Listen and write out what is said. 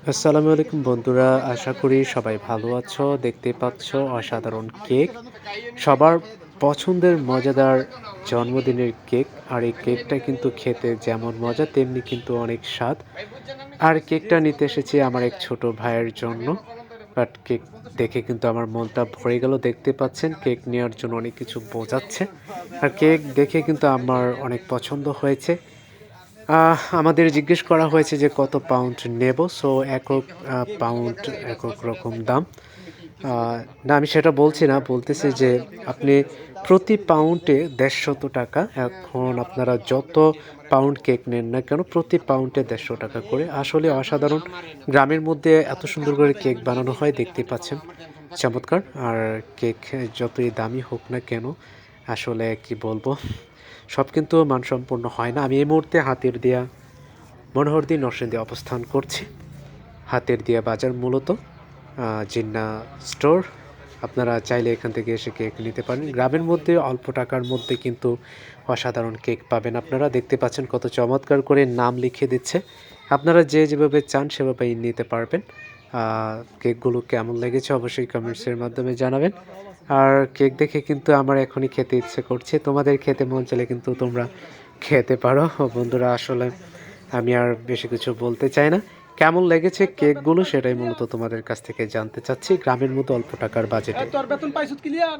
আসসালামু আলাইকুম বন্ধুরা, আশা করি সবাই ভালো আছো। দেখতেই পাচ্ছ অসাধারণ কেক, সবার পছন্দের মজাদার জন্মদিনের কেক। আর এই কেকটা কিন্তু খেতে যেমন মজা তেমনি কিন্তু অনেক স্বাদ। আর কেকটা নিতে এসেছি আমার এক ছোট ভাইয়ের জন্য। বাট কেক দেখে কিন্তু আমার মনটা ভরে গেল। দেখতে পাচ্ছেন কেক নেওয়ার জন্য অনেক কিছু বোঝাচ্ছে। আর কেক দেখে কিন্তু আমার অনেক পছন্দ হয়েছে। আমাদের জিজ্ঞেস করা হয়েছে যে কত পাউন্ড নেব। সো একক পাউন্ড একক রকম দাম। আ না, আমি সেটা বলছি না। বলতেছি যে আপনি প্রতি পাউন্ডে ৳১৫০ এখন আপনারা যত পাউন্ড কেক নেন না কেন, প্রতি পাউন্ডে ৳১৫০ করে। আসলে অসাধারণ। গ্রামের মধ্যে এত সুন্দর করে কেক বানানো হয়, দেখতেই পাচ্ছেন। চমৎকার! আর কেক যতই দামি হোক না কেন, আসলে কি বলবো? সব কিন্তু মানসম্পন্ন হয় না। আমি এই মুহূর্তে হাতিরদিয়া মনোহরদী নরসিংদী অবস্থান করছি। হাতিরদিয়া বাজার মূলত জিন্না স্টোর। আপনারা চাইলে এখান থেকে এসে কেক নিতে পারেন। গ্রামের মধ্যে অল্প টাকার মধ্যে কিন্তু অসাধারণ কেক পাবেন আপনারা। দেখতে পাচ্ছেন কত চমৎকার করে নাম লিখে দিচ্ছে। আপনারা যে যেভাবে চান সেভাবেই নিতে পারবেন। আ কেকগুলো কেমন লেগেছে অবশ্যই কমেন্টসের মাধ্যমে জানাবেন। আর কেক দেখে কিন্তু আমার এখনই খেতে ইচ্ছে করছে। তোমাদের খেতে মন চাইলে কিন্তু তোমরা খেতে পারো। বন্ধুরা, আসলে আমি আর বেশি কিছু বলতে চাই না। কেমন লেগেছে কেকগুলো সেটাই মূলত তোমাদের কাছ থেকে জানতে চাচ্ছি, গ্রামের মধ্যে অল্প টাকার বাজেটে। তোর বেতন পাইছত ক্লিয়ার